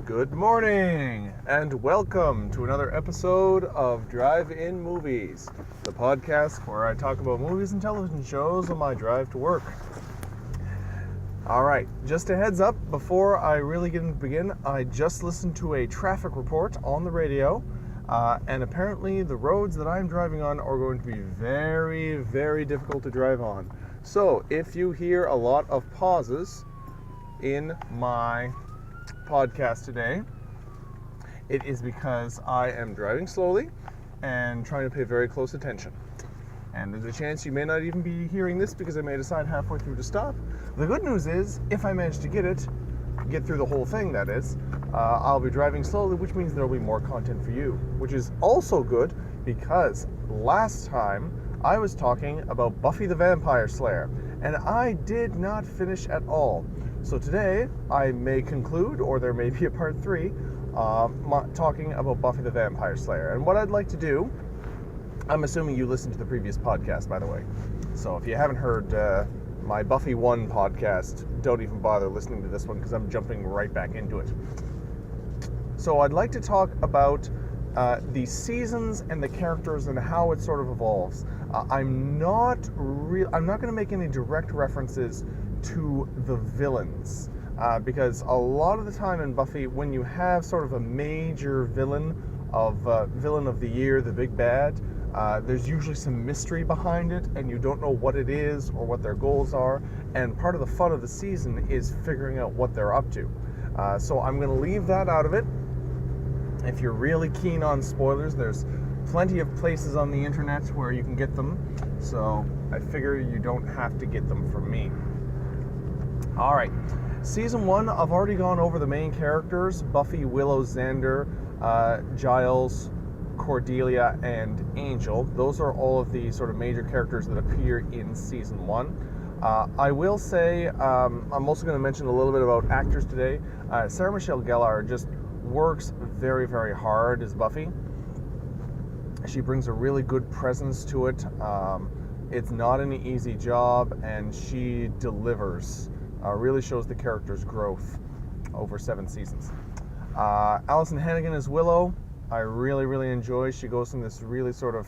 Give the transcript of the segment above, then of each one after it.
Good morning, and welcome to another episode of Drive-In Movies, the podcast where I talk about movies and television shows on my drive to work. Alright, just a heads up, before I really begin, I just listened to a traffic report on the radio, and apparently the roads that I'm driving on are going to be very, very difficult to drive on. So, if you hear a lot of pauses in my podcast today, it is because I am driving slowly and trying to pay very close attention. And there's a chance you may not even be hearing this because I may decide halfway through to stop. The good news is, if I manage to get through the whole thing, that is, I'll be driving slowly, which means there'll be more content for you, which is also good because last time I was talking about Buffy the Vampire Slayer, and I did not finish at all. So today, I may conclude, or there may be a part 3, talking about Buffy the Vampire Slayer. And what I'd like to do, I'm assuming you listened to the previous podcast, by the way. So if you haven't heard my Buffy 1 podcast, don't even bother listening to this one because I'm jumping right back into it. So I'd like to talk about the seasons and the characters and how it sort of evolves. I'm not going to make any direct references to the villains, because a lot of the time in Buffy, when you have sort of a major villain of the year, the big bad, there's usually some mystery behind it, and you don't know what it is or what their goals are, and part of the fun of the season is figuring out what they're up to. So I'm going to leave that out of it. If you're really keen on spoilers, there's plenty of places on the internet where you can get them, so I figure you don't have to get them from me. Alright, Season 1, I've already gone over the main characters: Buffy, Willow, Xander, Giles, Cordelia, and Angel. Those are all of the sort of major characters that appear in Season 1. I will say, I'm also going to mention a little bit about actors today. Sarah Michelle Gellar just works very, very hard as Buffy. She brings a really good presence to it. It's not an easy job, and she delivers. Really shows the character's growth over 7 seasons. Allison Hannigan as Willow, I really, really enjoy. She goes from this really sort of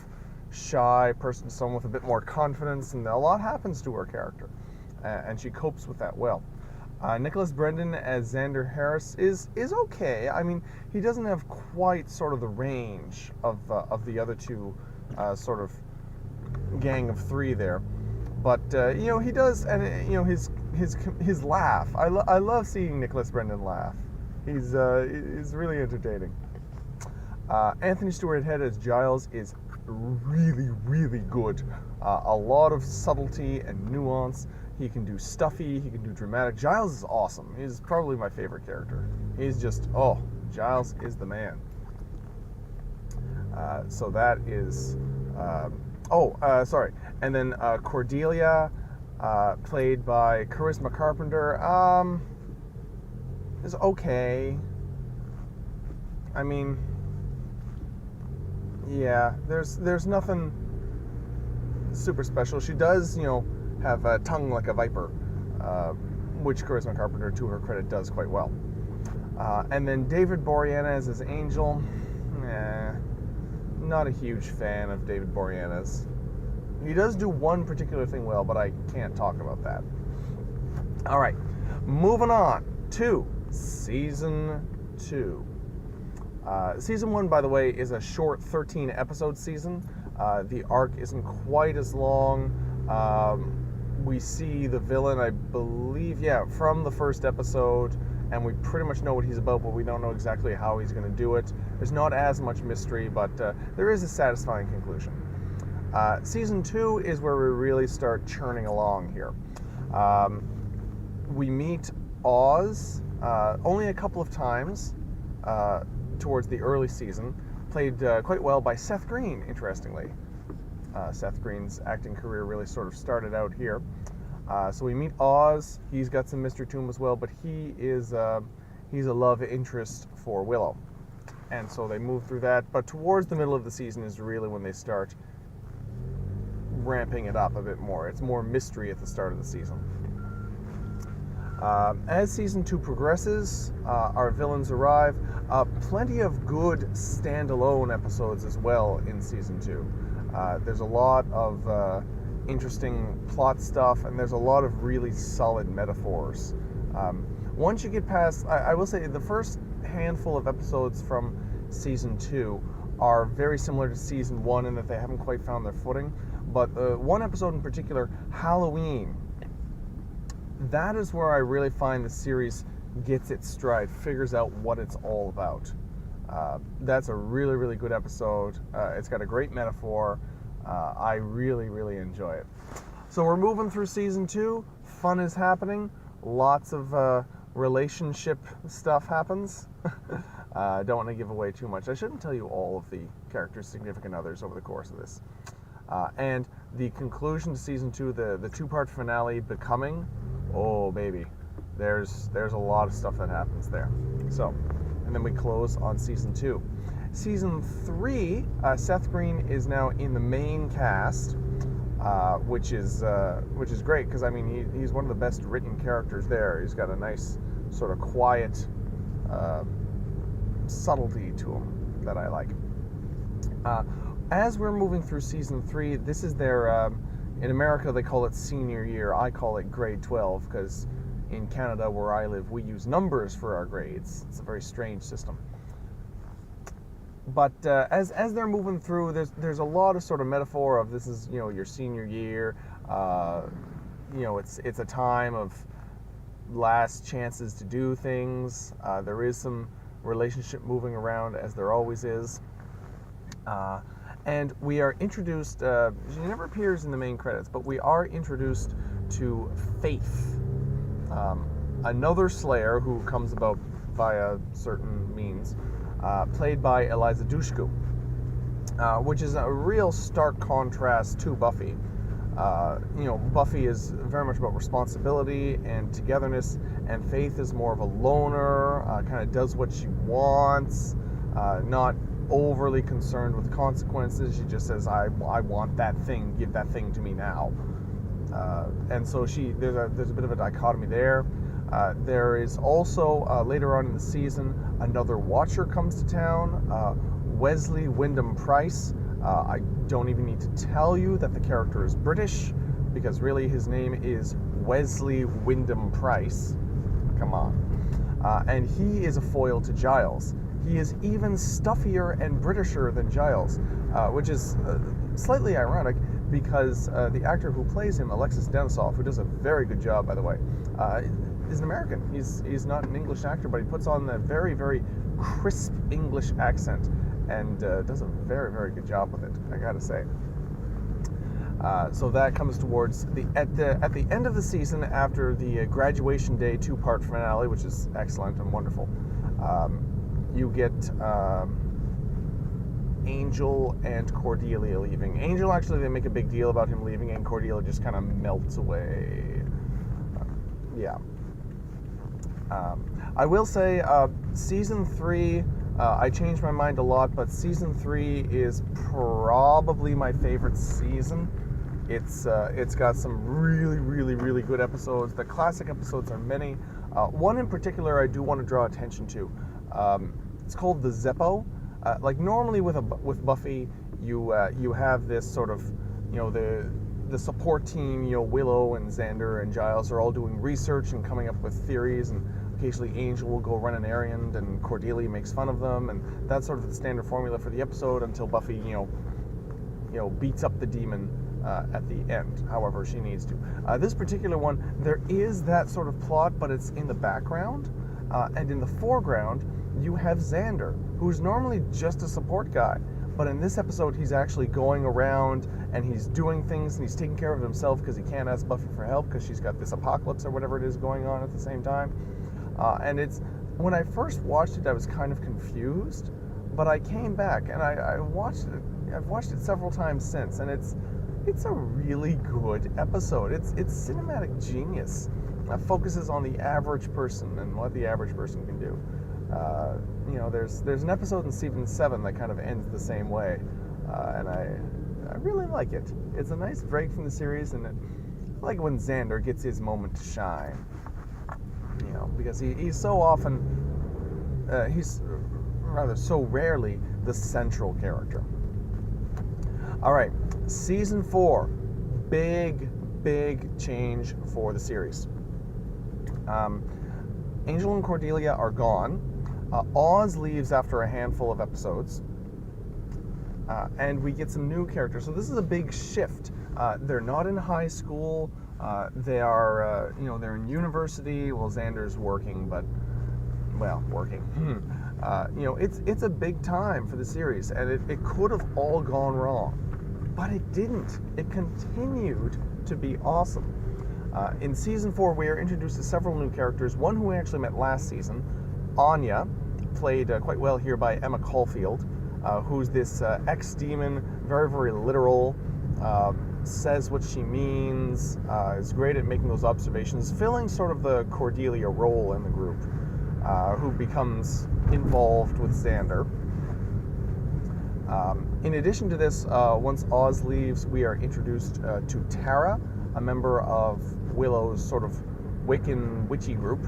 shy person to someone with a bit more confidence, and a lot happens to her character, and she copes with that well. Nicholas Brendon as Xander Harris is okay. I mean, he doesn't have quite sort of the range of the other two sort of gang of 3 there, but he does, and his laugh. I love seeing Nicholas Brendon laugh. He's really entertaining. Anthony Stewart Head as Giles is really, really good. A lot of subtlety and nuance. He can do stuffy, he can do dramatic. Giles is awesome. He's probably my favorite character. He's just, Giles is the man. So that is, sorry. And then Cordelia, played by Charisma Carpenter, is okay. I mean, yeah, there's nothing super special. She does, have a tongue like a viper, which Charisma Carpenter, to her credit, does quite well. And then David Boreanaz as Angel. Not a huge fan of David Boreanaz. He does do one particular thing well, but I can't talk about that. Alright, moving on to Season 2. Season 1, by the way, is a short 13-episode season. The arc isn't quite as long. We see the villain, I believe, from the first episode, and we pretty much know what he's about, but we don't know exactly how he's going to do it. There's not as much mystery, but there is a satisfying conclusion. Season 2 is where we really start churning along here. We meet Oz only a couple of times towards the early season, played quite well by Seth Green, interestingly. Seth Green's acting career really sort of started out here. So we meet Oz. He's got some mystery to him as well, but he's a love interest for Willow. And so they move through that. But towards the middle of the season is really when they start ramping it up a bit more. It's more mystery at the start of the season. As season 2 progresses, our villains arrive. Plenty of good standalone episodes as well in season 2. There's a lot of interesting plot stuff, and there's a lot of really solid metaphors. Once you get past, I will say the first handful of episodes from season 2 are very similar to season 1 in that they haven't quite found their footing. But one episode in particular, Halloween, that is where I really find the series gets its stride, figures out what it's all about. That's a really, really good episode. It's got a great metaphor. I really, really enjoy it. So we're moving through season 2. Fun is happening. Lots of relationship stuff happens. Don't want to give away too much. I shouldn't tell you all of the characters' significant others over the course of this. And the conclusion to season 2, the two-part finale, Becoming, oh baby, there's a lot of stuff that happens there. So, and then we close on season 2. Season 3, Seth Green is now in the main cast, which is great, because I mean he's one of the best written characters there. He's got a nice sort of quiet subtlety to him that I like. As we're moving through season 3, this is their, in America they call it senior year. I call it grade 12, because in Canada where I live we use numbers for our grades. It's a very strange system. But as they're moving through, there's a lot of sort of metaphor of this is, your senior year. It's a time of last chances to do things. There is some relationship moving around, as there always is. And we are introduced, she never appears in the main credits, but we are introduced to Faith, another Slayer who comes about via certain means, played by Eliza Dushku, which is a real stark contrast to Buffy. Buffy is very much about responsibility and togetherness, and Faith is more of a loner, kind of does what she wants, not overly concerned with consequences. She just says, I want that thing, give that thing to me now. And so there's a bit of a dichotomy there. There is also, later on in the season, another Watcher comes to town, Wesley Wyndham Price. I don't even need to tell you that the character is British, because really his name is Wesley Wyndham Price. Come on. And he is a foil to Giles. He is even stuffier and Britisher than Giles, which is slightly ironic, because the actor who plays him, Alexis Denisof, who does a very good job, by the way, is an American. He's not an English actor, but he puts on a very, very crisp English accent and does a very, very good job with it, I gotta say. So that comes towards at the end of the season, after the graduation day two-part finale, which is excellent and wonderful. You get Angel and Cordelia leaving. Angel, actually, they make a big deal about him leaving, and Cordelia just kind of melts away. Yeah. I will say, season 3, I changed my mind a lot, but season 3 is probably my favorite season. It's got some really, really, really good episodes. The classic episodes are many. One in particular I do want to draw attention to. It's called the Zeppo. Like normally with Buffy, you have this sort of, the support team, Willow and Xander and Giles are all doing research and coming up with theories, and occasionally Angel will go run an errand and Cordelia makes fun of them, and that's sort of the standard formula for the episode until Buffy, beats up the demon at the end, however she needs to. This particular one, there is that sort of plot, but it's in the background, and in the foreground, you have Xander, who's normally just a support guy, but in this episode, he's actually going around and he's doing things and he's taking care of himself because he can't ask Buffy for help because she's got this apocalypse or whatever it is going on at the same time. And when I first watched it, I was kind of confused, but I came back and I watched it. I've watched it several times since, and it's a really good episode. It's cinematic genius. It focuses on the average person and what the average person can do. There's an episode in season 7 that kind of ends the same way, and I really like it. It's a nice break from the series, and I like when Xander gets his moment to shine. because he's so often, he's rather so rarely the central character. All right, season 4, big change for the series. Angel and Cordelia are gone. Oz leaves after a handful of episodes, and we get some new characters. So this is a big shift. They're not in high school. They are, they're in university. Well, Xander's working, but working. It's a big time for the series, and it could have all gone wrong, but it didn't. It continued to be awesome. In season 4, we are introduced to several new characters. One who we actually met last season, Anya, played quite well here by Emma Caulfield, who's this ex-demon, very literal, says what she means, is great at making those observations, filling sort of the Cordelia role in the group, who becomes involved with Xander. In addition to this, once Oz leaves, we are introduced to Tara, a member of Willow's sort of Wiccan witchy group,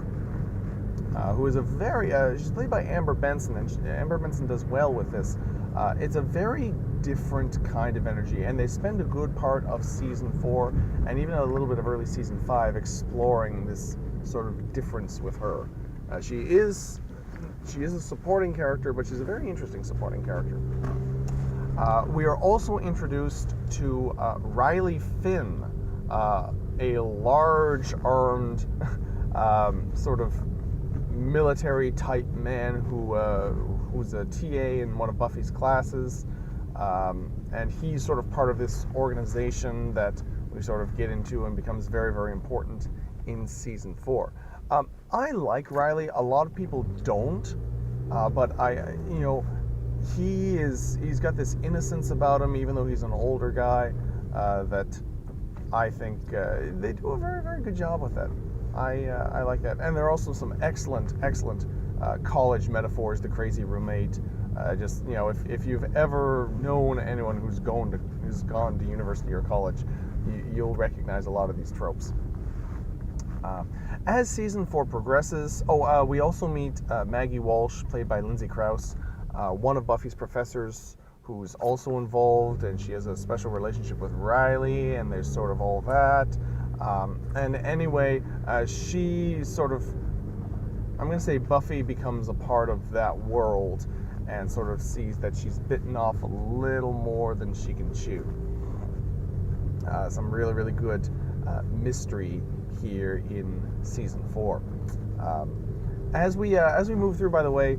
who is a very, she's played by Amber Benson, and Amber Benson does well with this. It's a very different kind of energy, and they spend a good part of season 4 and even a little bit of early season 5 exploring this sort of difference with her. She is a supporting character, but she's a very interesting supporting character. We are also introduced to Riley Finn, a large-armed sort of military-type man who's a TA in one of Buffy's classes, and he's sort of part of this organization that we sort of get into and becomes very important in season 4. I like Riley. A lot of people don't, but he's got this innocence about him, even though he's an older guy, that I think they do a very good job with that. I like that. And there are also some excellent college metaphors. The crazy roommate. If you've ever known anyone who's gone to university or college, you'll recognize a lot of these tropes. As season 4 progresses, we also meet Maggie Walsh, played by Lindsay Krause, one of Buffy's professors, who's also involved, and she has a special relationship with Riley, and there's sort of all that. And anyway, she sort of, I'm going to say Buffy becomes a part of that world and sort of sees that she's bitten off a little more than she can chew. Some really good mystery here in season 4. As we move through, by the way,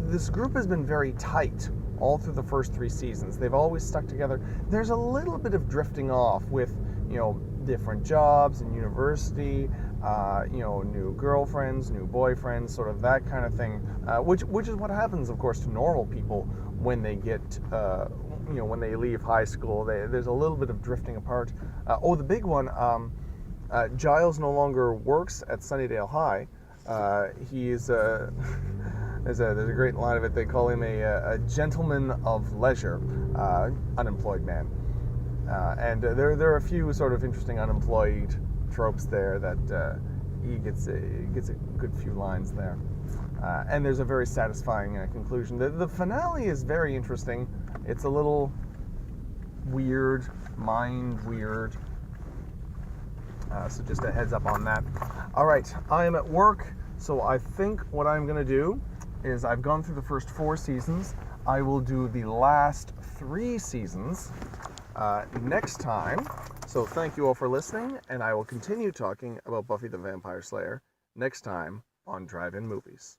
this group has been very tight all through the first 3 seasons. They've always stuck together. There's a little bit of drifting off with, different jobs in university, new girlfriends, new boyfriends, sort of that kind of thing, which is what happens, of course, to normal people when they get, when they leave high school. There's a little bit of drifting apart. The big one, Giles no longer works at Sunnydale High. He's there's a great line of it. They call him a gentleman of leisure, unemployed man. And there are a few sort of interesting unemployed tropes there that he gets a good few lines there. And there's a very satisfying conclusion. The finale is very interesting. It's a little weird, mind weird. So just a heads up on that. All right, I am at work, so I think what I'm going to do is I've gone through the first 4 seasons. I will do the last 3 seasons next time. So thank you all for listening, and I will continue talking about Buffy the Vampire Slayer next time on Drive-In Movies.